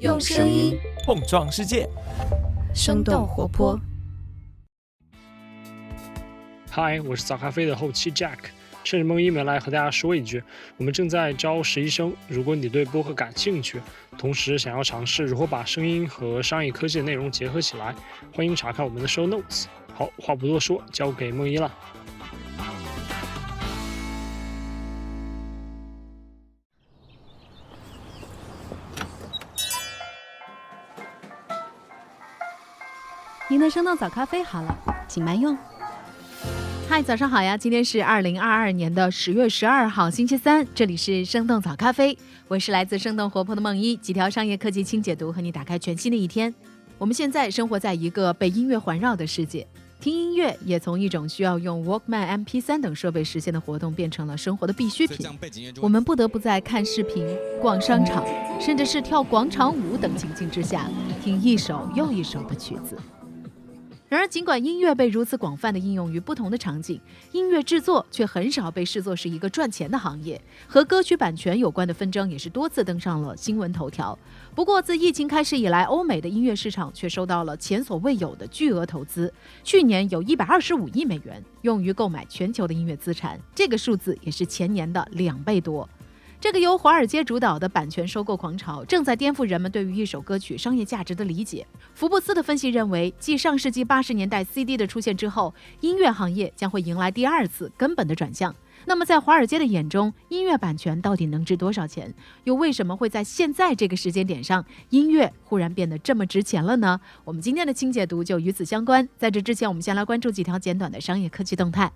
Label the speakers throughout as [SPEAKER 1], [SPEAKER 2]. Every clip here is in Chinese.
[SPEAKER 1] 用声音
[SPEAKER 2] 碰撞世界，
[SPEAKER 1] 生动活泼。
[SPEAKER 3] 嗨，我是早咖啡的后期 Jack， 趁着梦一没来和大家说一句，我们正在招实习生，如果你对播客感兴趣，同时想要尝试如何把声音和商业科技的内容结合起来，欢迎查看我们的 show notes。 好，话不多说，交给梦一了。
[SPEAKER 4] 您的生动早咖啡好了，请慢用。嗨，早上好呀！今天是2022年的10月12号，星期三，这里是生动早咖啡，我是来自生动活泼的梦一，几条商业科技轻解读，和你打开全新的一天。我们现在生活在一个被音乐环绕的世界，听音乐也从一种需要用 Walkman、MP3 等设备实现的活动，变成了生活的必需品。我们不得不在看视频、逛商场，甚至是跳广场舞等情境之下，听一首又一首的曲子。然而，尽管音乐被如此广泛地应用于不同的场景，音乐制作却很少被视作是一个赚钱的行业。和歌曲版权有关的纷争也是多次登上了新闻头条。不过，自疫情开始以来，欧美的音乐市场却收到了前所未有的巨额投资。去年有125亿美元用于购买全球的音乐资产，这个数字也是前年的2倍多。这个由华尔街主导的版权收购狂潮正在颠覆人们对于一首歌曲商业价值的理解。福布斯的分析认为，继上世纪80年代 CD 的出现之后，音乐行业将会迎来第二次根本的转向。那么在华尔街的眼中，音乐版权到底能值多少钱？又为什么会在现在这个时间点上，音乐忽然变得这么值钱了呢？我们今天的轻解读就与此相关。在这之前，我们先来关注几条简短的商业科技动态。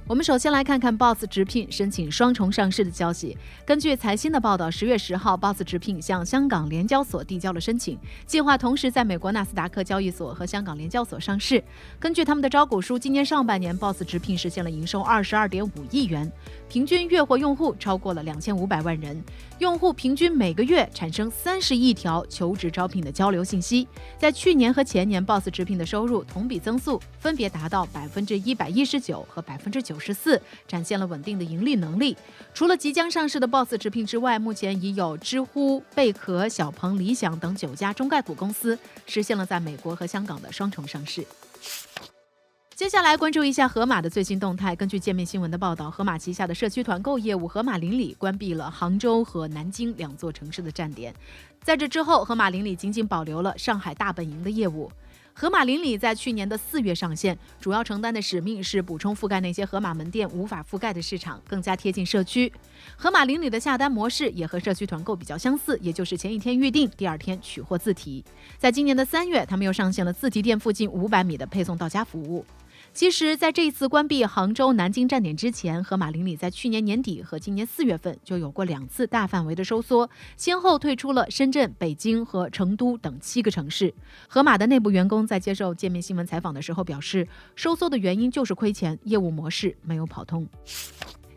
[SPEAKER 4] 我们首先来看看 Boss 直聘申请双重上市的消息。根据财新的报道，10月10号 Boss 直聘向香港联交所递交了申请，计划同时在美国纳斯达克交易所和香港联交所上市。根据他们的招股书，今年上半年 Boss 直聘实现了营收22.5亿元，平均月活用户超过了2500万人，用户平均每个月产生30亿条求职招聘的交流信息。在去年和前年 Boss 直聘的收入同比增速分别达到119%和94%，展现了稳定的盈利能力。除了即将上市的 Boss 直聘之外，目前已有知乎、贝壳、小鹏、理想等9家中概股公司实现了在美国和香港的双重上市。接下来关注一下盒马的最新动态。根据界面新闻的报道，盒马旗下的社区团购业务盒马邻里关闭了杭州和南京2座城市的站点。在这之后，盒马邻里仅仅保留了上海大本营的业务。盒马邻里在去年的4月上线，主要承担的使命是补充覆盖那些盒马门店无法覆盖的市场，更加贴近社区。盒马邻里的下单模式也和社区团购比较相似，也就是前一天预定，第2天取货自提。在今年的3月，他们又上线了自提店附近500米的配送到家服务。其实在这一次关闭杭州、南京站点之前，盒马邻里在去年年底和今年4月份就有过2次大范围的收缩，先后退出了深圳、北京和成都等7个城市。盒马的内部员工在接受界面新闻采访的时候表示，收缩的原因就是亏钱，业务模式没有跑通。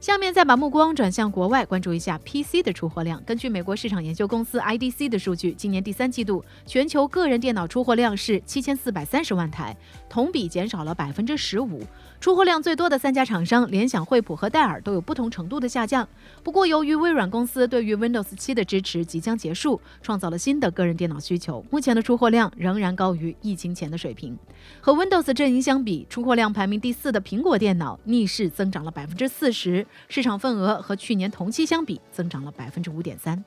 [SPEAKER 4] 下面再把目光转向国外，关注一下 PC 的出货量。根据美国市场研究公司 IDC 的数据，今年第3季度全球个人电脑出货量是7430万台，同比减少了15%。出货量最多的3家厂商联想、惠普和戴尔都有不同程度的下降。不过，由于微软公司对于 Windows 7的支持即将结束，创造了新的个人电脑需求，目前的出货量仍然高于疫情前的水平。和 Windows 阵营相比，出货量排名第4的苹果电脑逆势增长了40%，市场份额和去年同期相比增长了5.3%。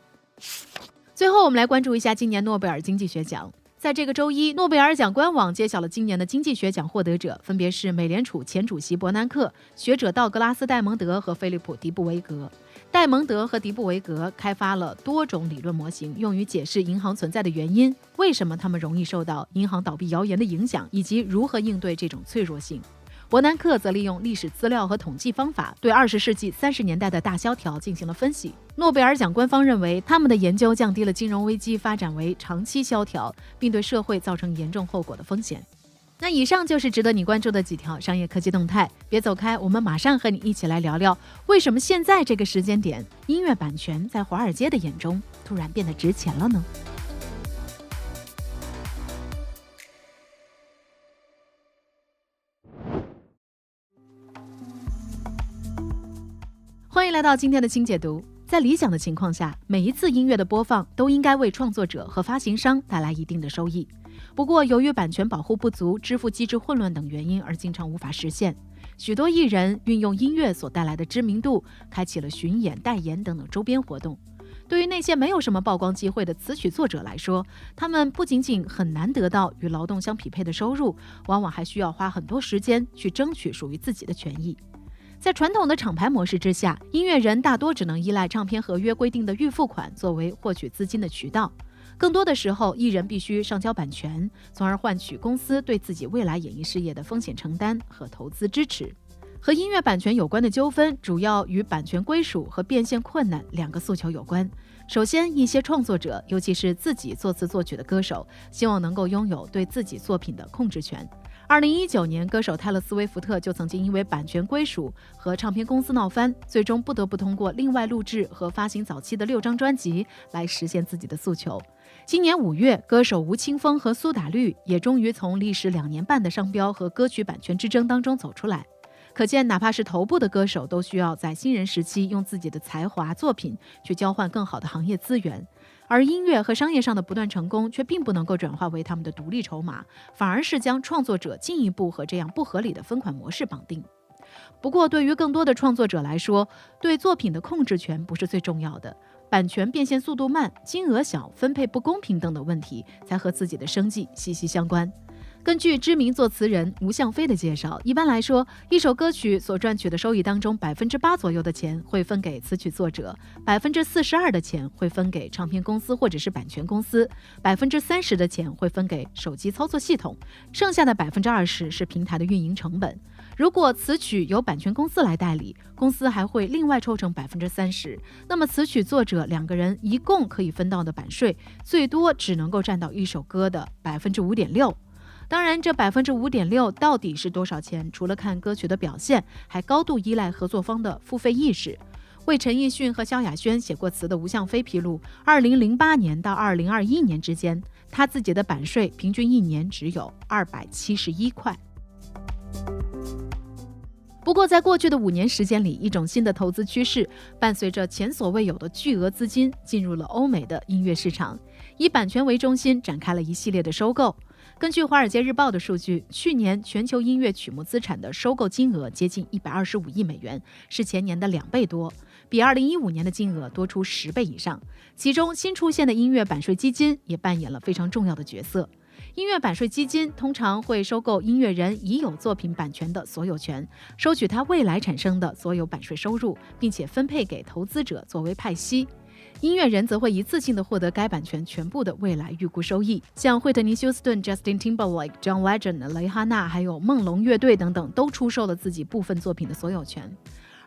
[SPEAKER 4] 最后，我们来关注一下今年诺贝尔经济学奖。在这个周一，诺贝尔奖官网揭晓了今年的经济学奖获得者，分别是美联储前主席伯南克、学者道格拉斯·戴蒙德和菲利普·迪布维格。戴蒙德和迪布维格开发了多种理论模型，用于解释银行存在的原因，为什么他们容易受到银行倒闭谣言的影响，以及如何应对这种脆弱性。伯南克则利用历史资料和统计方法，对20世纪30年代的大萧条进行了分析。诺贝尔奖官方认为，他们的研究降低了金融危机发展为长期萧条，并对社会造成严重后果的风险。那以上就是值得你关注的几条商业科技动态，别走开，我们马上和你一起来聊聊，为什么现在这个时间点，音乐版权在华尔街的眼中突然变得值钱了呢？欢迎来到今天的轻解读。在理想的情况下，每一次音乐的播放都应该为创作者和发行商带来一定的收益。不过，由于版权保护不足、支付机制混乱等原因而经常无法实现。许多艺人运用音乐所带来的知名度，开启了巡演、代言等等周边活动。对于那些没有什么曝光机会的词曲作者来说，他们不仅仅很难得到与劳动相匹配的收入，往往还需要花很多时间去争取属于自己的权益。在传统的厂牌模式之下，音乐人大多只能依赖唱片合约规定的预付款作为获取资金的渠道。更多的时候，艺人必须上交版权，从而换取公司对自己未来演艺事业的风险承担和投资支持。和音乐版权有关的纠纷主要与版权归属和变现困难两个诉求有关。首先，一些创作者，尤其是自己作词作曲的歌手，希望能够拥有对自己作品的控制权。2019年，歌手泰勒·斯威夫特就曾经因为版权归属和唱片公司闹翻，最终不得不通过另外录制和发行早期的6张专辑来实现自己的诉求。今年5月，歌手吴青峰和苏打绿也终于从历时2年半的商标和歌曲版权之争当中走出来。可见，哪怕是头部的歌手，都需要在新人时期用自己的才华、作品去交换更好的行业资源。而音乐和商业上的不断成功，却并不能够转化为他们的独立筹码，反而是将创作者进一步和这样不合理的分款模式绑定。不过，对于更多的创作者来说，对作品的控制权不是最重要的，版权变现速度慢、金额小、分配不公平等等问题，才和自己的生计息息相关。根据知名作词人吴向飞的介绍，一般来说，一首歌曲所赚取的收益当中，8%左右的钱会分给词曲作者，42%的钱会分给唱片公司或者是版权公司，30%的钱会分给手机操作系统，剩下的20%是平台的运营成本。如果词曲由版权公司来代理，公司还会另外抽成30%，那么词曲作者2个人一共可以分到的版税，最多只能够占到一首歌的5.6%。当然，这5.6%到底是多少钱？除了看歌曲的表现，还高度依赖合作方的付费意识。为陈奕迅和萧亚轩写过词的吴向飞披露，2008年到2021年之间，他自己的版税平均一年只有271块。不过，在过去的5年时间里，一种新的投资趋势伴随着前所未有的巨额资金进入了欧美的音乐市场，以版权为中心展开了一系列的收购。根据《华尔街日报》的数据，去年全球音乐曲目资产的收购金额接近125亿美元，是前年的2倍多，比2015年的金额多出10倍以上。其中，新出现的音乐版税基金也扮演了非常重要的角色。音乐版税基金通常会收购音乐人已有作品版权的所有权，收取他未来产生的所有版税收入，并且分配给投资者作为派息。音乐人则会一次性的获得该版权全部的未来预估收益，像惠特尼·休斯顿、Justin Timberlake、John Legend、蕾哈娜还有梦龙乐队等等，都出售了自己部分作品的所有权。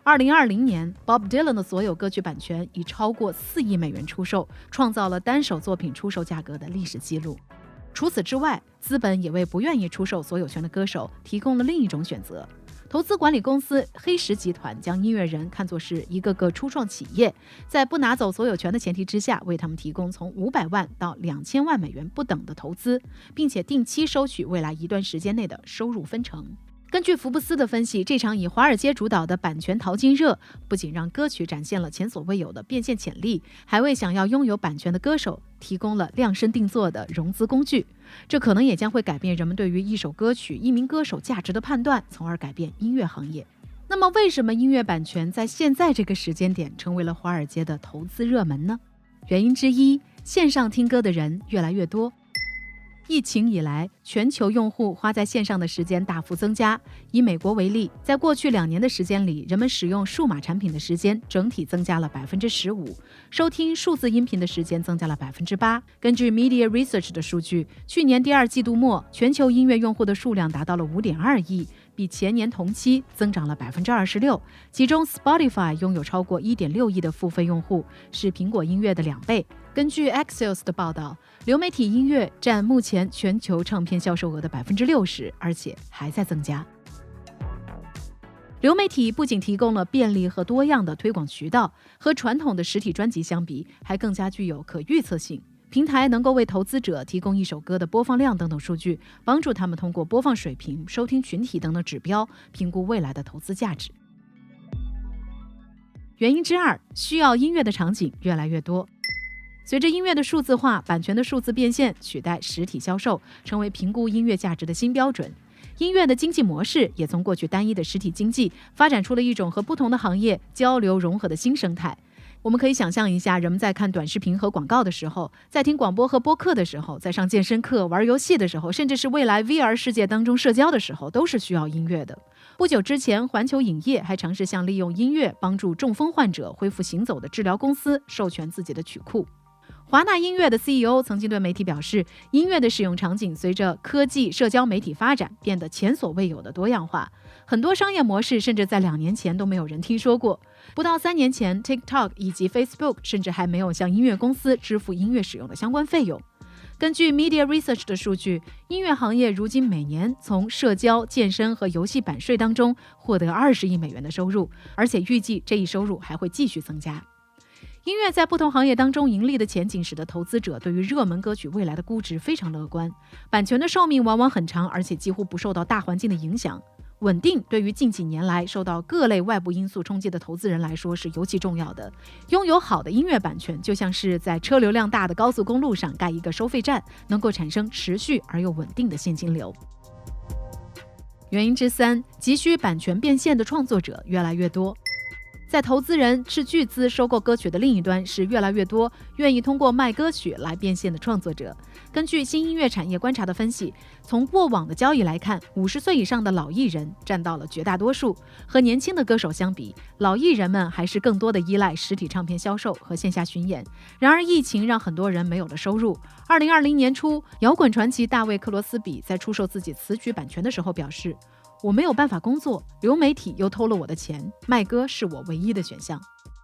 [SPEAKER 4] 2020年 ，Bob Dylan 的所有歌曲版权已超过4亿美元出售，创造了单首作品出售价格的历史记录。除此之外，资本也为不愿意出售所有权的歌手提供了另一种选择。投资管理公司黑石集团将音乐人看作是一个个初创企业，在不拿走所有权的前提之下，为他们提供从500万到2000万美元不等的投资，并且定期收取未来一段时间内的收入分成。根据福布斯的分析，这场以华尔街主导的版权淘金热，不仅让歌曲展现了前所未有的变现潜力，还为想要拥有版权的歌手提供了量身定做的融资工具。这可能也将会改变人们对于一首歌曲、一名歌手价值的判断，从而改变音乐行业。那么，为什么音乐版权在现在这个时间点成为了华尔街的投资热门呢？原因之一，线上听歌的人越来越多。疫情以来，全球用户花在线上的时间大幅增加。以美国为例，在过去2年的时间里，人们使用数码产品的时间整体增加了15%，收听数字音频的时间增加了8%。根据 Media Research 的数据，去年第2季度末，全球音乐用户的数量达到了5.2亿，比前年同期增长了26%。其中 Spotify 拥有超过1.6亿的付费用户，是苹果音乐的2倍。根据 Axios 的报道，流媒体音乐占目前全球唱片销售额的60%，而且还在增加。流媒体不仅提供了便利和多样的推广渠道，和传统的实体专辑相比，还更加具有可预测性。平台能够为投资者提供一首歌的播放量等等数据，帮助他们通过播放水平、收听群体等等指标，评估未来的投资价值。原因之二，需要音乐的场景越来越多。随着音乐的数字化，版权的数字变现取代实体销售，成为评估音乐价值的新标准。音乐的经济模式也从过去单一的实体经济，发展出了一种和不同的行业交流融合的新生态。我们可以想象一下，人们在看短视频和广告的时候，在听广播和播客的时候，在上健身课、玩游戏的时候，甚至是未来 VR 世界当中社交的时候，都是需要音乐的。不久之前，环球影业还尝试向利用音乐帮助中风患者恢复行走的治疗公司授权自己的曲库。华纳音乐的 CEO 曾经对媒体表示，音乐的使用场景随着科技、社交媒体发展变得前所未有的多样化，很多商业模式甚至在2年前都没有人听说过。不到3年前 TikTok 以及 Facebook 甚至还没有向音乐公司支付音乐使用的相关费用。根据 Media Research 的数据，音乐行业如今每年从社交、健身和游戏版税当中获得20亿美元的收入，而且预计这一收入还会继续增加。音乐在不同行业当中盈利的前景，使得投资者对于热门歌曲未来的估值非常乐观。版权的寿命往往很长，而且几乎不受到大环境的影响。稳定对于近几年来受到各类外部因素冲击的投资人来说是尤其重要的。拥有好的音乐版权，就像是在车流量大的高速公路上盖一个收费站，能够产生持续而又稳定的现金流。原因之三，急需版权变现的创作者越来越多。在投资人斥巨资收购歌曲的另一端，是越来越多愿意通过卖歌曲来变现的创作者。根据新音乐产业观察的分析，从过往的交易来看，50岁以上的老艺人占到了绝大多数。和年轻的歌手相比，老艺人们还是更多的依赖实体唱片销售和线下巡演。然而，疫情让很多人没有了收入。2020年初，摇滚传奇大卫·克罗斯比在出售自己词曲版权的时候表示，我没有办法工作，流媒体又偷了我的钱，卖歌是我唯一的选项。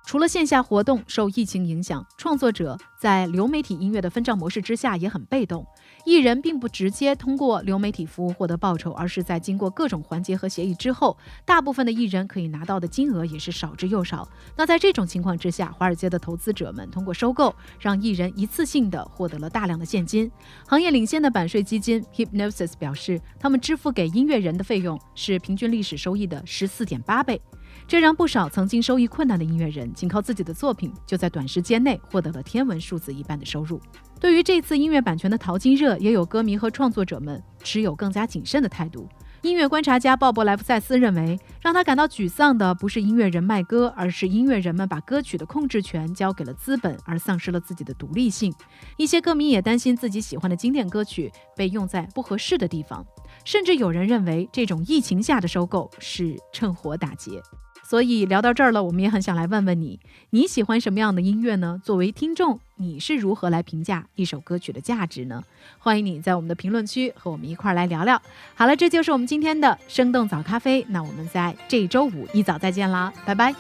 [SPEAKER 4] 除了线下活动受疫情影响，创作者在流媒体音乐的分账模式之下也很被动。艺人并不直接通过流媒体服务获得报酬，而是在经过各种环节和协议之后，大部分的艺人可以拿到的金额也是少之又少。那在这种情况之下，华尔街的投资者们通过收购，让艺人一次性的获得了大量的现金。行业领先的版税基金 Hipgnosis 表示，他们支付给音乐人的费用是平均历史收益的14.8倍。这让不少曾经收益困难的音乐人仅靠自己的作品，就在短时间内获得了天文数字一般的收入。对于这次音乐版权的淘金热，也有歌迷和创作者们持有更加谨慎的态度。音乐观察家鲍勃·莱夫塞斯认为，让他感到沮丧的不是音乐人卖歌，而是音乐人们把歌曲的控制权交给了资本，而丧失了自己的独立性。一些歌迷也担心自己喜欢的经典歌曲被用在不合适的地方，甚至有人认为这种疫情下的收购是趁火打劫。所以聊到这儿了，我们也很想来问问你，你喜欢什么样的音乐呢？作为听众，你是如何来评价一首歌曲的价值呢？欢迎你在我们的评论区和我们一块来聊聊。好了，这就是我们今天的生动早咖啡，那我们在这周五一早再见啦，拜拜。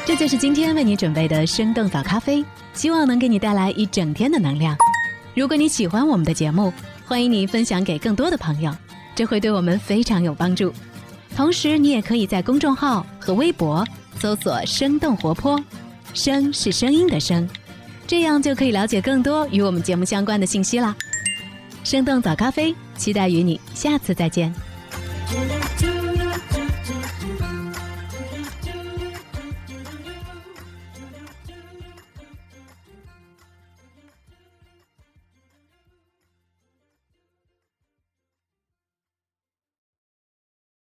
[SPEAKER 1] 这就是今天为你准备的生动早咖啡，希望能给你带来一整天的能量。如果你喜欢我们的节目，欢迎你分享给更多的朋友，这会对我们非常有帮助。同时你也可以在公众号和微博搜索生动活泼，声是声音的声，这样就可以了解更多与我们节目相关的信息啦。生动早咖啡，期待与你下次再见。